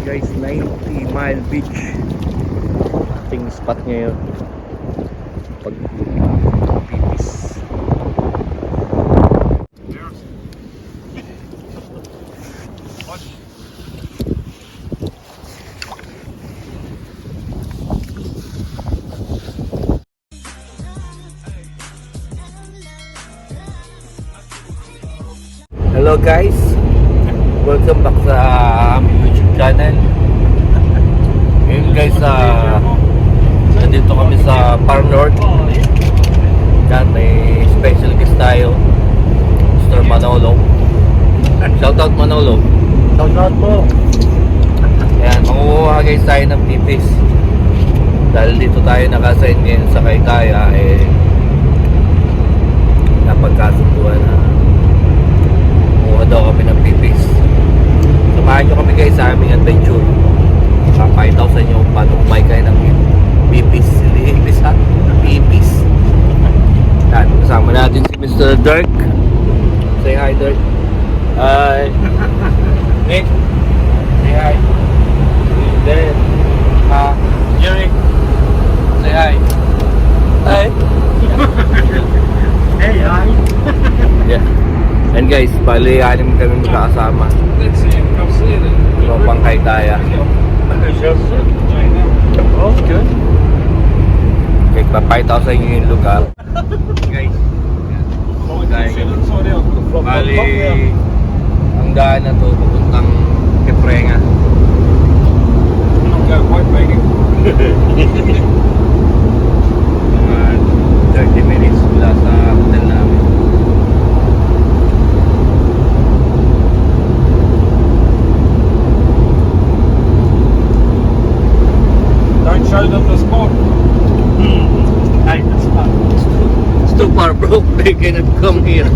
Guys, 90 Mile Beach ating spot ngayon pag pipis. Hello guys, welcome back sa aming YouTube channel. Ngayon guys, nandito kami sa Par North. Yan, may special guest tayo, Mr. Manolo. Shoutout Manolo. Shoutout po. Yan, manguha guys tayo ng pipis. Dahil dito tayo nakasign ngayon sa Kaykaya, napagkasunduan na kumuha daw kami ng pipis. Samahan nyo kami guys sa aming adventure. Papakita ko sa inyo kung paano kumain kayo ng pipis. Pipis ha? Pipis. Yan, kasama natin si Mr. Dirk. Say hi Dirk. Hi. Nick. Say hi. Then Jerry. Say hi. Hi. Hey, hi. Yeah. And guys, bali anim kami magkakasama. Tropang Kaykaya. Oh, good. Okay, papakita ko sa inyo yung lugar. Guys, bali ang daan na to papuntang Keprenga. Mga 30 minutes mula sa hotel namin. Don't show them the spot. Hey, the spot. It's too far bro, they cannot come here.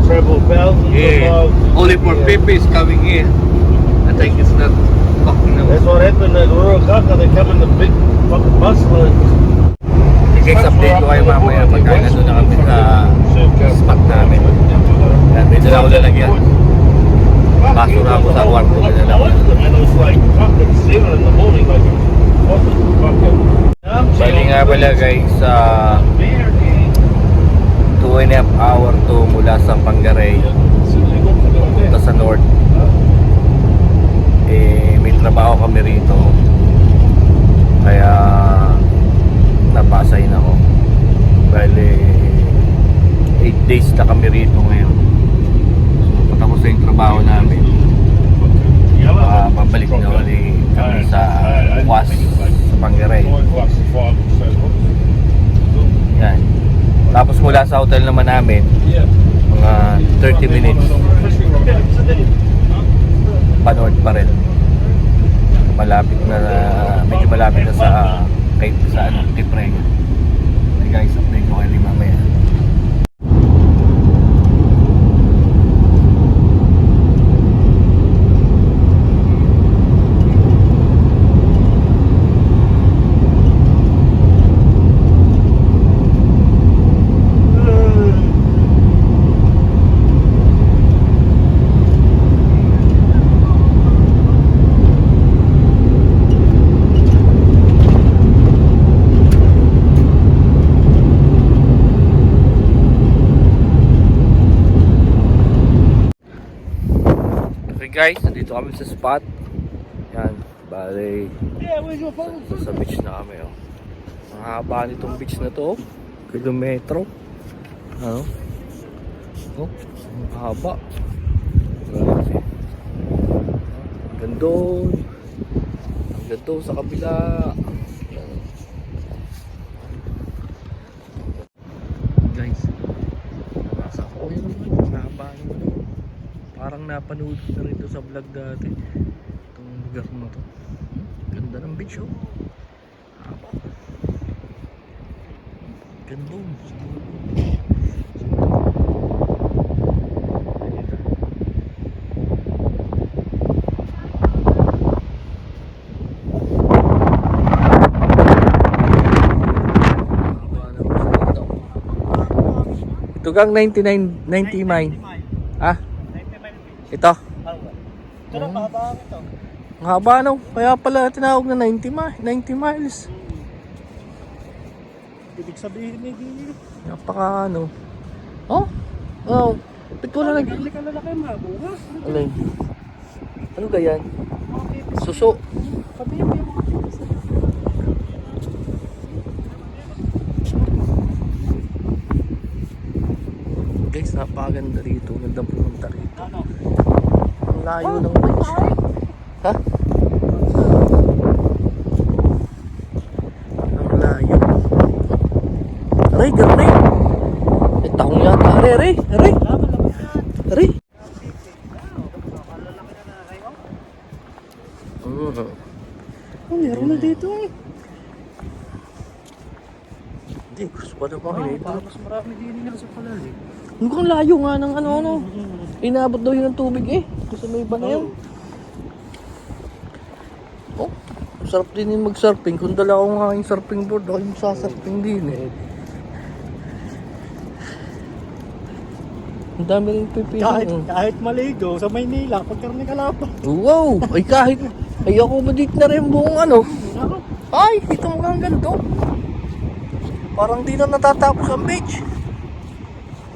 Travel thousands Yeah, of miles. only for pipis coming here. I think it's not fucking That's no. what happened at Rurakaka. They come in the big fucking bus loads. Guys, update ko kayo mamaya pagka nandun na kami sa spot namin. Yan, may dala ko lalagyan. Basura ko sa kwarto, may dala ko. And it was like fucking 7 in the morning. Like, what the fucking... Bali nga pala guys, 2.5 hour to mula sa Pangaray punta sa north. May trabaho kami rito, kaya napasay na ako. Bali 8 days na kami rito ngayon. So patapos na yung trabaho namin, pabalik na ulit kami sa Kwas sa Pangaray. Yan. Tapos mula sa hotel naman namin, mga 30 minutes pa-north pa rin. Malapit na, medyo malapit na sa Keprenga. Hey guys, update ko kayo mamaya. Guys, nandito kami sa spot. Yan, bali sa beach na kami. Ang haba nitong beach na to, kilometro. Ano? Oh, ang haba. Grabe. Gandun. Gandun sa kabila. Guys, nasa ko yun. Haba naman. Parang napanood ko na rin sa vlog dati itong lugar na to. Ganda ng beach oh. Haba. Ganda. Ito gang 90 mine. Ah? Ito? Ito lang, mahaba ito. Ang haba no. Kaya pala tinawag na 90 miles. Ibig sabihin ni Gili. Napaka ano. Oh? Oh. Ba't wala nag... Hindi ka lalaki mabuha. Alay. Ano ba yan? Suso. Sabi mo yung mga pipis. Guys, napakaganda rito. Gandang pumunta rito. Ano? Ang layo ng beach. Ha? Ang layo. Aray, ganun eh. Eh, tahong yata. Aray. Laban lang yan. Aray. Nakalalaki na na kayo. Oh, Meron na dito eh. Hindi, gusto pa na pa. Parang mas marami din nga sa palalim. Mukhang layo nga ng ano. Inabot daw yun ng tubig eh. Kasi may iba na yun. Oh, sarap din yung mag-surfing. Kung dala ko nga yung surfing board, ako yung sasurfing din eh. Ang dami rin pipili. Kahit maligo sa Maynila, pagkarni ka laban. Wow! Ay kahit, ay accommodate na rin buong ano. Ay, dito mo nga ang ganito. Parang di na natatapos ang beach.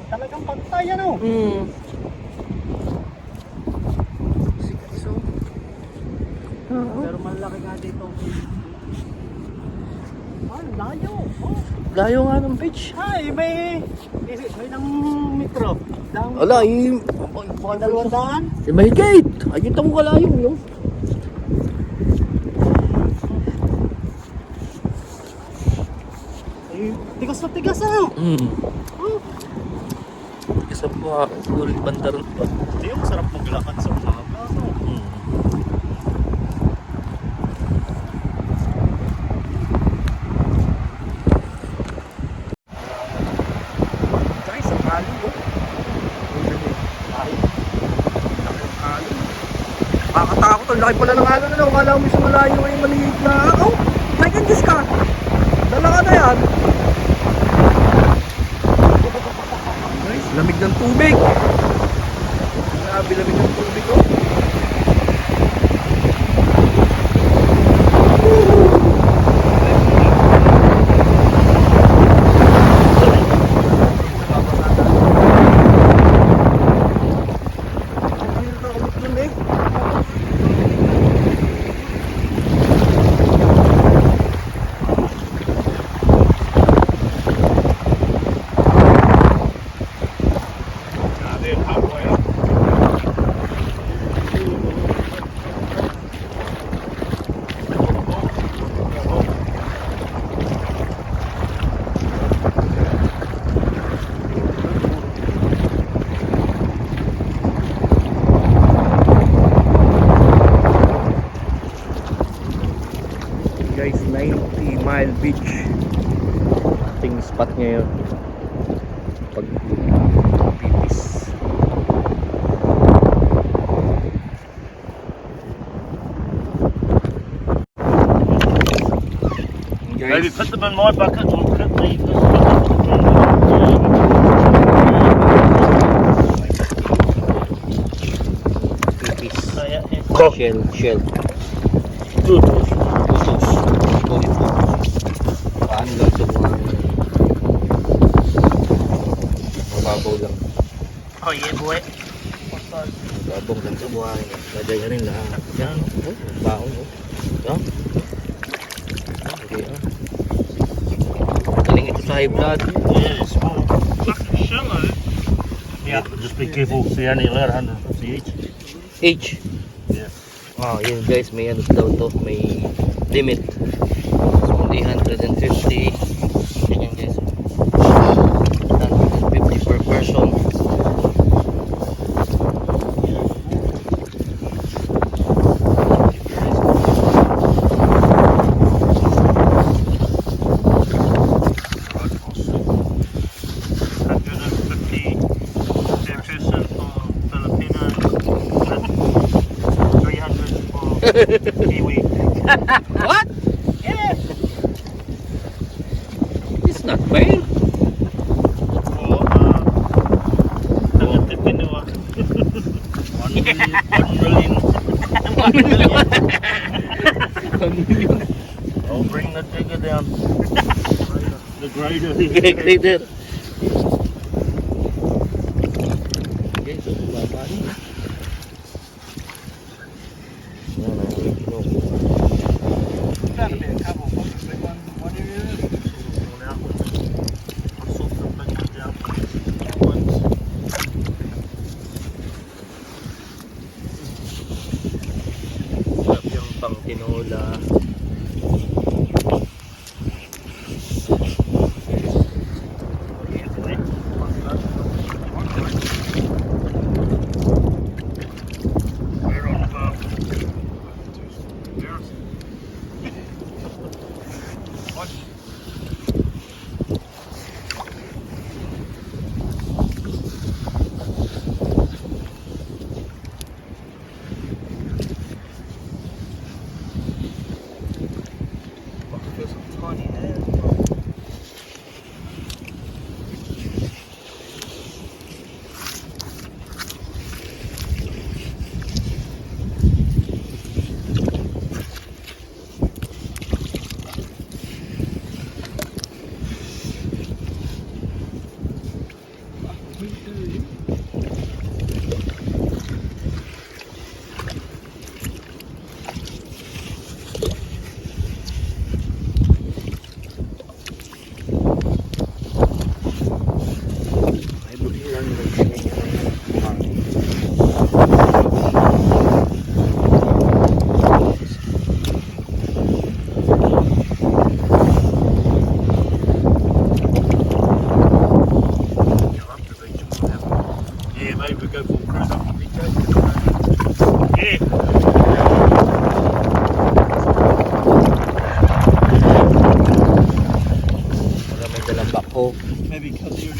Talagang pantay ano. So, Pero malaki nga dito. Layo. Oh. layo nga ng beach. Ay, may ng metro. Wala, Mga 200. eh, mahigit. Ay, kita mo kalayo yung. Ay, tigas na tigas ah. Oh. Isa pa, ulit banda rin pa. Hindi yung sarap maglakad sa umaga. Guys, ang halo oh. Ay, laki ng halo. Nakakatakot, ang laki pala ng halo na lang. Kala mo sa malayo ay maliit na. Oh, my goodness ka. Dala ka na yan. Guys, lamig ng tubig. Grabe, lamig ng tubig oh. Guys, 90 Mile Beach ating spot ngayon pag pipis. Maybe Guys, put them in my bucket and quickly. pipis. Cook. Shell. Good. Usos. Paano lang ito mga mababaw lang. Oh yeah, boy. Mababaw lang ito buhay. Lagay rin lahat. Yan. Oh, baon oh. Yan. Okay ah. Galing ito sa high blood. Yeah, small. Fucking shallow. Yeah, just be careful. See, only allowed 150 each. H. Yeah. Oh, yun guys, may ano daw to, may limit. So, only 150. Ganyan guys. 150 per person. Kiwi. What? Yeah. It's not fair. Or, nangatipin nyo ah. I'll bring the digger down. The grader. Grader. Okay, so baba niya. Yan ang itlog. Sarap yung pang tinola. Yeah, maybe we go for a cruise up the beach. Yeah. Wala may dalang bako. Maybe cut you.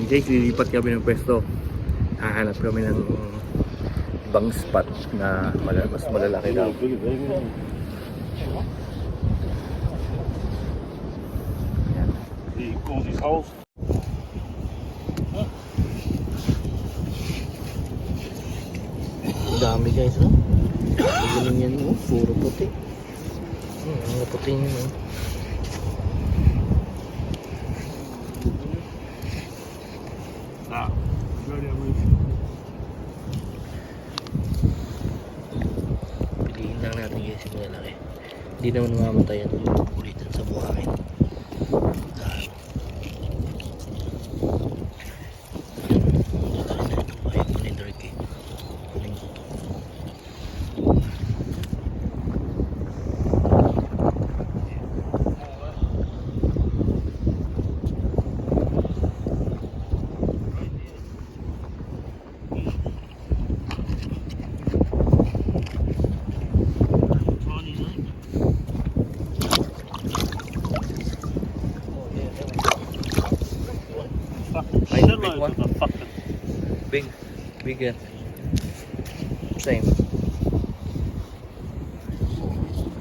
Guys, lilipat kami ng pwesto. Hahanap kami ng ibang spot na mas malalaki daw. Ayan. He calls his holes. Ang dami guys, oh. Ganun yan, oh. Puro puti. Mga puti yun, oh. Nah. Piliin lang natin guys yung malalaki. Hindi naman mamamatay yan. Ulitan sa buhangin. Dahil. Lalaki na ito. Ay, kunin dark eh. Kunin ko to. Bigger. Same.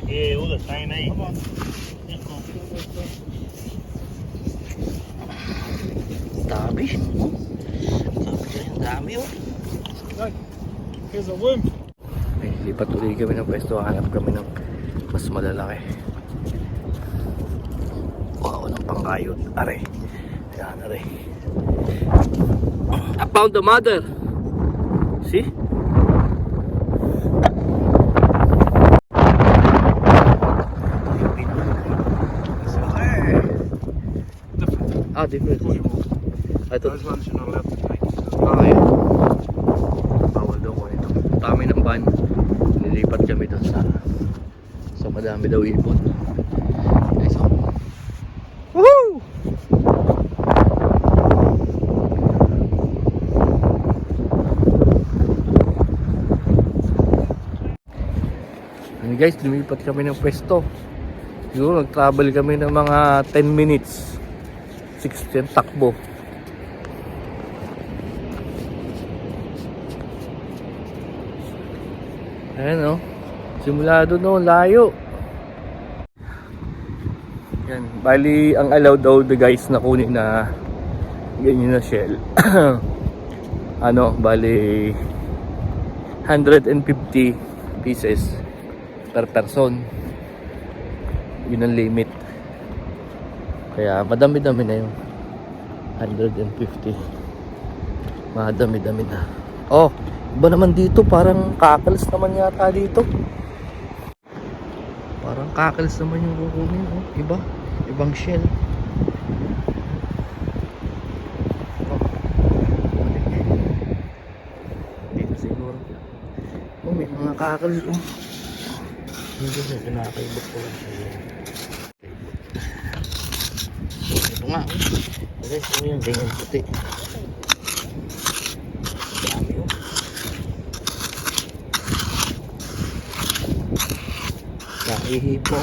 Yeah, all the same, eh? Dami. Dami oh. Here's a worm. Ay, lipat ulit kami ng pwesto. Hanap kami ng mas malalaki. Wow, ng pangkayot. Aray. Ayan, aray. I found the mother. See? Ah, different. I thought... ones you're not allowed to take. Ah, yun. Bawal daw ko ito. Kami ng van. Nilipat kami doon sa madami daw ipon. Nice one. Woohoo! And guys, lumipat kami ng pwesto. Siguro nag-travel kami ng mga 10 minutes. 6 takbo. Ayan o. Simula doon o, layo. Yan. Bali, ang allowed daw the guys na kunin na ganyan na shell. Ano, bali 150 pieces per person. Yun ang limit. Kaya madami-dami na yun. 150. Madami-dami na. Oh, iba naman dito. Parang kakals naman yata dito. Parang kakals naman yung kukunin. Oh, iba. Ibang shell. Oh. Dito siguro. Oh, may mga kakals. Oh. Hindi na kinakaibot ko lang siya. Ito nga. Okay, ito yung ganyan puti. Dami oh. Naihipo.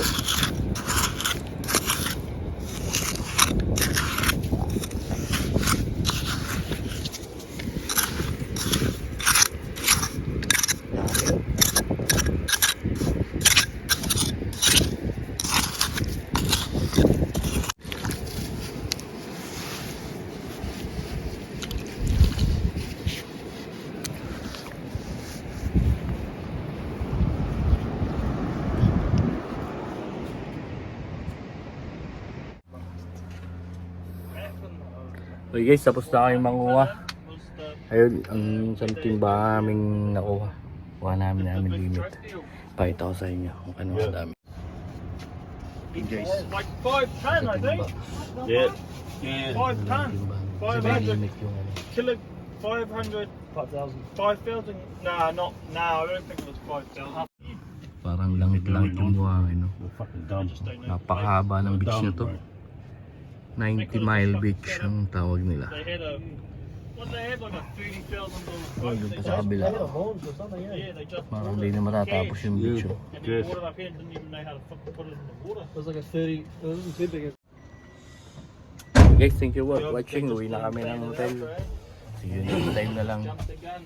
Okay guys, tapos na kayong manguha. Ayun, ang something ba aming nakuha. Kuha namin limit. Pakita ko sa inyo kung ano ang dami. Guys, Like 5 ton, I think. Yeah. Yeah. 5 ton. 500 limit yung ano. kilo. 500. 5,000. 5,000. Nah, not. Nah, I don't think it was 5,000. Parang langit-langit yung buhangin, no? Fucking dumb. Napakahaba ng beach na to. 90-mile beach ang tawag nila. They had a. What they had like a $30,000 Oh, boat. doon They pa sa kabila. yeah, they just Parang hindi na matatapos yung beach. Oh. and they brought it up here and didn't even know how to fucking put it in the water. It was like a 30, it wasn't too big. Guys, thank you for watching. Uwi na kami ng hotel. See you next time na lang. Jumped the gun.